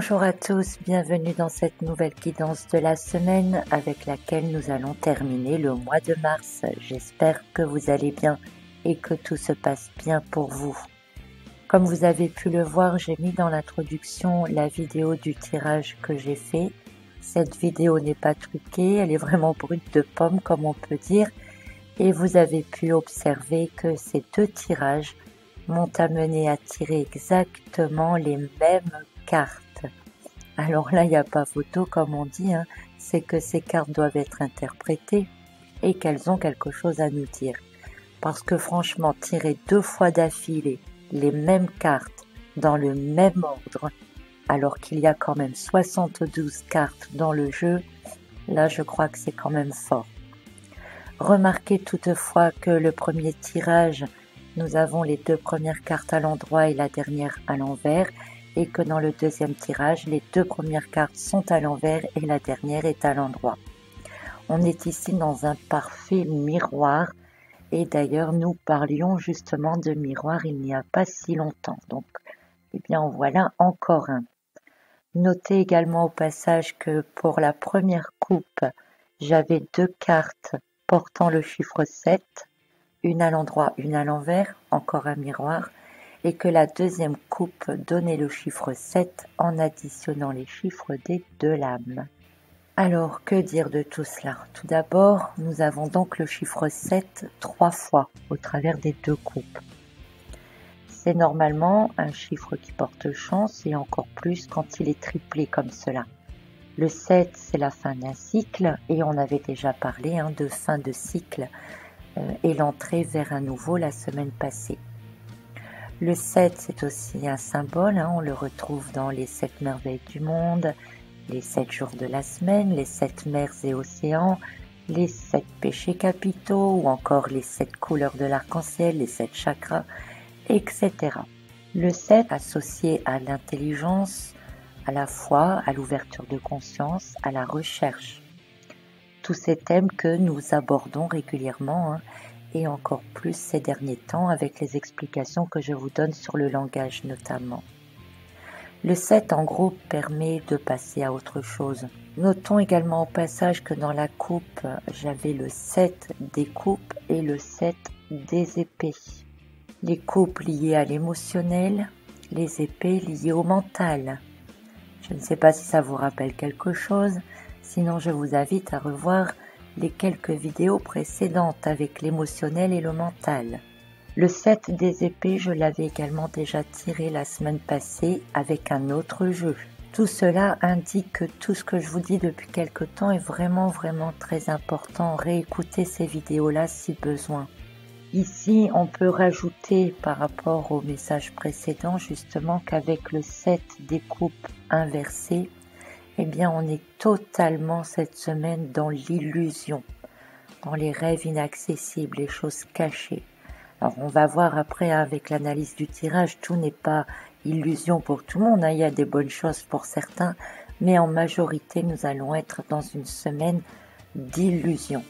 Bonjour à tous, bienvenue dans cette nouvelle guidance de la semaine avec laquelle nous allons terminer le mois de mars. J'espère que vous allez bien et que tout se passe bien pour vous. Comme vous avez pu le voir, j'ai mis dans l'introduction la vidéo du tirage que j'ai fait. Cette vidéo n'est pas truquée, elle est vraiment brute de pomme comme on peut dire. Et vous avez pu observer que ces deux tirages m'ont amené à tirer exactement les mêmes cartes. Alors là, il n'y a pas photo comme on dit, c'est que ces cartes doivent être interprétées et qu'elles ont quelque chose à nous dire. Parce que franchement, tirer 2 fois d'affilée les mêmes cartes dans le même ordre, alors qu'il y a quand même 72 cartes dans le jeu, là je crois que c'est quand même fort. Remarquez toutefois que le premier tirage, nous avons les 2 premières cartes à l'endroit et la dernière à l'envers, et que dans le deuxième tirage, les 2 premières cartes sont à l'envers et la dernière est à l'endroit. On est ici dans un parfait miroir, et d'ailleurs nous parlions justement de miroir il n'y a pas si longtemps, donc eh bien en voilà encore un. Notez également au passage que pour la première coupe, j'avais 2 cartes portant le chiffre 7, une à l'endroit, une à l'envers, encore un miroir, et que la deuxième coupe donnait le chiffre 7 en additionnant les chiffres des 2 lames. Alors, que dire de tout cela? Tout d'abord, nous avons donc le chiffre 7 3 fois au travers des 2 coupes. C'est normalement un chiffre qui porte chance et encore plus quand il est triplé comme cela. Le 7, c'est la fin d'un cycle et on avait déjà parlé de fin de cycle et l'entrée vers un nouveau la semaine passée. Le 7, c'est aussi un symbole, on le retrouve dans les 7 merveilles du monde, les 7 jours de la semaine, les 7 mers et océans, les 7 péchés capitaux ou encore les 7 couleurs de l'arc-en-ciel, les 7 chakras, etc. Le 7 associé à l'intelligence, à la foi, à l'ouverture de conscience, à la recherche. Tous ces thèmes que nous abordons régulièrement et encore plus ces derniers temps avec les explications que je vous donne sur le langage notamment. Le 7 en gros permet de passer à autre chose. Notons également au passage que dans la coupe, j'avais le 7 des coupes et le 7 des épées. Les coupes liées à l'émotionnel, les épées liées au mental. Je ne sais pas si ça vous rappelle quelque chose, sinon je vous invite à revoir les quelques vidéos précédentes avec l'émotionnel et le mental. Le 7 des épées, je l'avais également déjà tiré la semaine passée avec un autre jeu. Tout cela indique que tout ce que je vous dis depuis quelque temps est vraiment très important. Réécoutez ces vidéos-là si besoin. Ici, on peut rajouter par rapport au message précédent justement qu'avec le 7 des coupes inversées, eh bien on est totalement cette semaine dans l'illusion, dans les rêves inaccessibles, les choses cachées. Alors on va voir après avec l'analyse du tirage, tout n'est pas illusion pour tout le monde, il y a des bonnes choses pour certains, mais en majorité nous allons être dans une semaine d'illusion.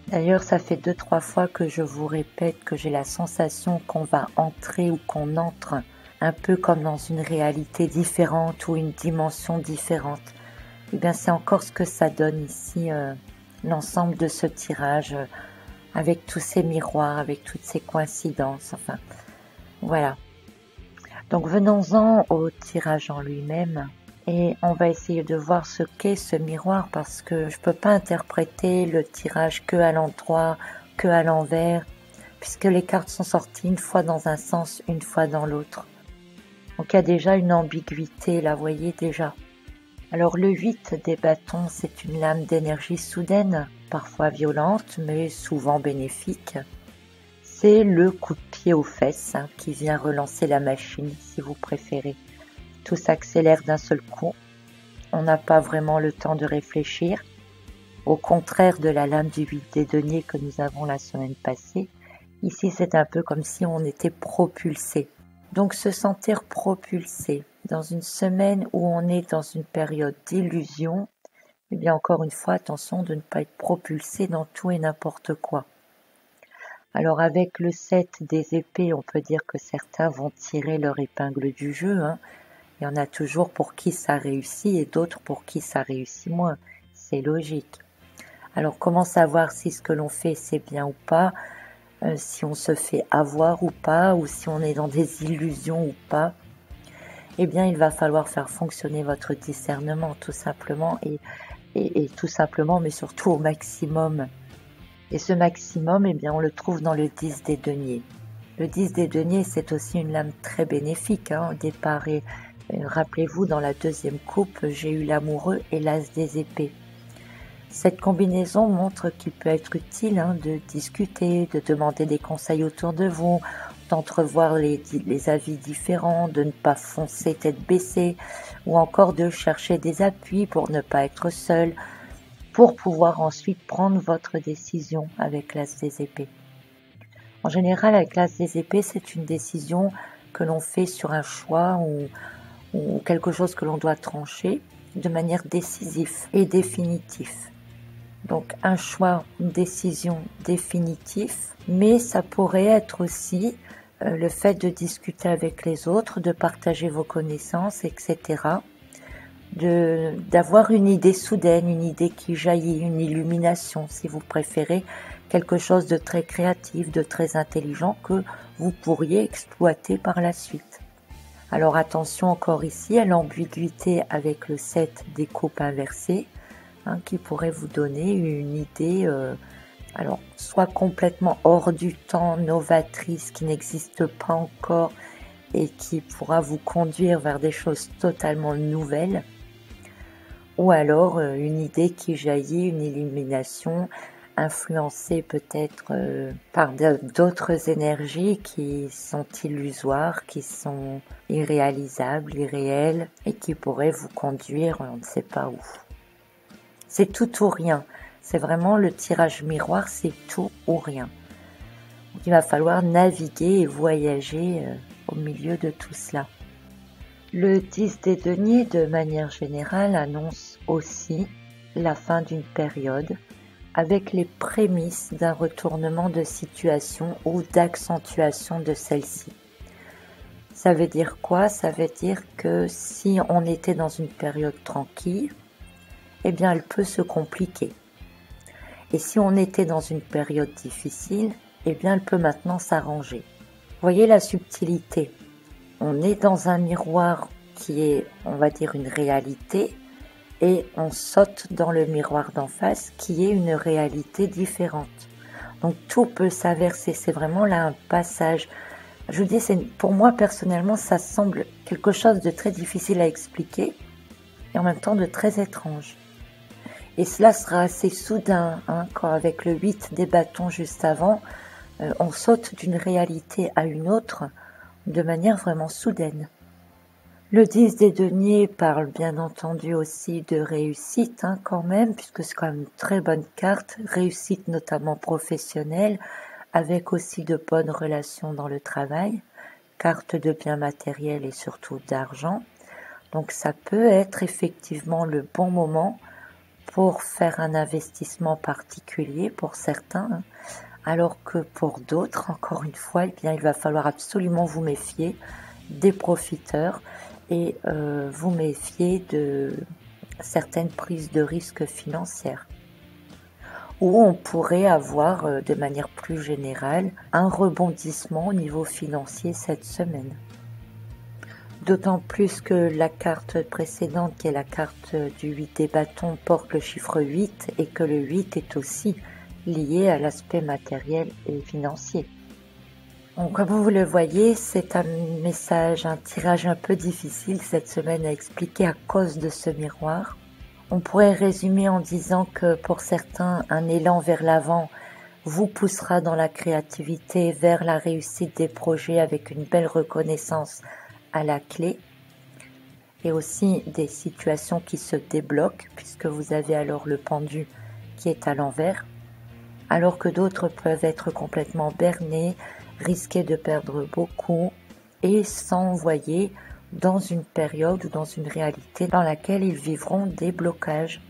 D'ailleurs ça fait 2-3 fois que je vous répète que j'ai la sensation qu'on va entrer ou qu'on entre un peu comme dans une réalité différente ou une dimension différente. Et bien c'est encore ce que ça donne ici, l'ensemble de ce tirage, avec tous ces miroirs, avec toutes ces coïncidences, enfin, voilà. Donc venons-en au tirage en lui-même et on va essayer de voir ce qu'est ce miroir parce que je peux pas interpréter le tirage que à l'endroit, que à l'envers, puisque les cartes sont sorties une fois dans un sens, une fois dans l'autre. Donc il y a déjà une ambiguïté là, vous voyez déjà. Alors le 8 des bâtons, c'est une lame d'énergie soudaine, parfois violente, mais souvent bénéfique. C'est le coup de pied aux fesses qui vient relancer la machine, si vous préférez. Tout s'accélère d'un seul coup. On n'a pas vraiment le temps de réfléchir. Au contraire de la lame du 8 des deniers que nous avons la semaine passée, ici c'est un peu comme si on était propulsé. Donc se sentir propulsé dans une semaine où on est dans une période d'illusion, eh bien encore une fois, attention de ne pas être propulsé dans tout et n'importe quoi. Alors avec le 7 des épées, on peut dire que certains vont tirer leur épingle du jeu, Il y en a toujours pour qui ça réussit et d'autres pour qui ça réussit moins. C'est logique. Alors comment savoir si ce que l'on fait c'est bien ou pas, si on se fait avoir ou pas, ou si on est dans des illusions ou pas? Eh bien il va falloir faire fonctionner votre discernement tout simplement et tout simplement mais surtout au maximum. Et ce maximum, eh bien on le trouve dans le 10 des deniers. Le 10 des deniers, c'est aussi une lame très bénéfique au départ. Et rappelez-vous, dans la deuxième coupe, j'ai eu l'amoureux et l'as des épées. Cette combinaison montre qu'il peut être utile de discuter, de demander des conseils autour de vous, d'entrevoir les avis différents, de ne pas foncer tête baissée, ou encore de chercher des appuis pour ne pas être seul, pour pouvoir ensuite prendre votre décision avec l'as des épées. En général, avec l'as des épées, c'est une décision que l'on fait sur un choix ou quelque chose que l'on doit trancher de manière décisive et définitive. Donc un choix, une décision définitive, mais ça pourrait être aussi le fait de discuter avec les autres, de partager vos connaissances, etc. D'avoir une idée soudaine, une idée qui jaillit, une illumination si vous préférez, quelque chose de très créatif, de très intelligent que vous pourriez exploiter par la suite. Alors attention encore ici à l'ambiguïté avec le 7 des coupes inversées, qui pourrait vous donner une idée alors soit complètement hors du temps, novatrice, qui n'existe pas encore et qui pourra vous conduire vers des choses totalement nouvelles, ou alors une idée qui jaillit, une illumination influencée peut-être par d'autres énergies qui sont illusoires, qui sont irréalisables, irréelles et qui pourraient vous conduire on ne sait pas où. C'est tout ou rien. C'est vraiment le tirage miroir, c'est tout ou rien. Donc, il va falloir naviguer et voyager au milieu de tout cela. Le 10 des deniers, de manière générale, annonce aussi la fin d'une période avec les prémices d'un retournement de situation ou d'accentuation de celle-ci. Ça veut dire quoi? Ça veut dire que si on était dans une période tranquille, eh bien elle peut se compliquer. Et si on était dans une période difficile, eh bien elle peut maintenant s'arranger. Voyez la subtilité. On est dans un miroir qui est, on va dire, une réalité, et on saute dans le miroir d'en face qui est une réalité différente. Donc tout peut s'inverser, c'est vraiment là un passage. Je vous dis, pour moi personnellement, ça semble quelque chose de très difficile à expliquer et en même temps de très étrange. Et cela sera assez soudain, quand avec le 8 des bâtons juste avant, on saute d'une réalité à une autre de manière vraiment soudaine. Le 10 des deniers parle bien entendu aussi de réussite quand même, puisque c'est quand même une très bonne carte, réussite notamment professionnelle, avec aussi de bonnes relations dans le travail, carte de biens matériels et surtout d'argent. Donc ça peut être effectivement le bon moment pour faire un investissement particulier pour certains, alors que pour d'autres, encore une fois, eh bien, il va falloir absolument vous méfier des profiteurs et vous méfier de certaines prises de risques financières, où on pourrait avoir de manière plus générale un rebondissement au niveau financier cette semaine. D'autant plus que la carte précédente, qui est la carte du 8 des bâtons, porte le chiffre 8 et que le 8 est aussi lié à l'aspect matériel et financier. Donc, comme vous le voyez, c'est un message, un tirage un peu difficile cette semaine à expliquer à cause de ce miroir. On pourrait résumer en disant que pour certains, un élan vers l'avant vous poussera dans la créativité, vers la réussite des projets avec une belle reconnaissance à la clé, et aussi des situations qui se débloquent puisque vous avez alors le pendu qui est à l'envers, alors que d'autres peuvent être complètement bernés, risquer de perdre beaucoup et s'envoyer dans une période ou dans une réalité dans laquelle ils vivront des blocages.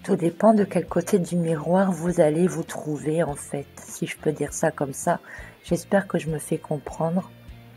Tout dépend de quel côté du miroir vous allez vous trouver en fait, si je peux dire ça comme ça. J'espère que je me fais comprendre.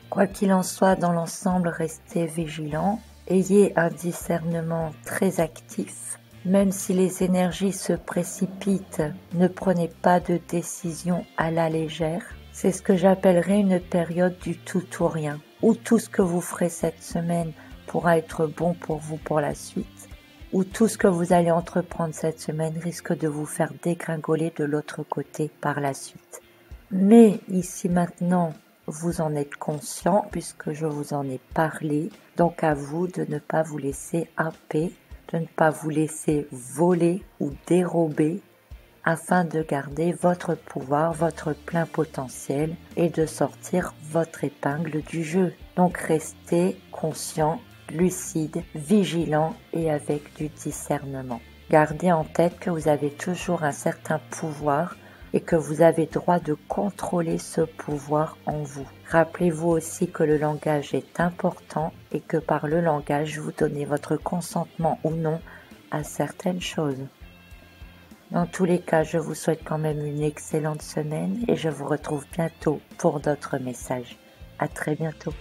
Quoi qu'il en soit, dans l'ensemble, restez vigilants Ayez un discernement très actif. Même si les énergies se précipitent, ne prenez pas de décision à la légère. C'est ce que j'appellerais une période du tout ou rien, où tout ce que vous ferez cette semaine pourra être bon pour vous pour la suite, où tout ce que vous allez entreprendre cette semaine risque de vous faire dégringoler de l'autre côté par la suite. Mais ici maintenant, vous en êtes conscient puisque je vous en ai parlé, donc à vous de ne pas vous laisser happer, de ne pas vous laisser voler ou dérober afin de garder votre pouvoir, votre plein potentiel et de sortir votre épingle du jeu. Donc restez conscient, lucide, vigilant et avec du discernement. Gardez en tête que vous avez toujours un certain pouvoir et que vous avez droit de contrôler ce pouvoir en vous. Rappelez-vous aussi que le langage est important et que par le langage, vous donnez votre consentement ou non à certaines choses. Dans tous les cas, je vous souhaite quand même une excellente semaine et je vous retrouve bientôt pour d'autres messages. À très bientôt.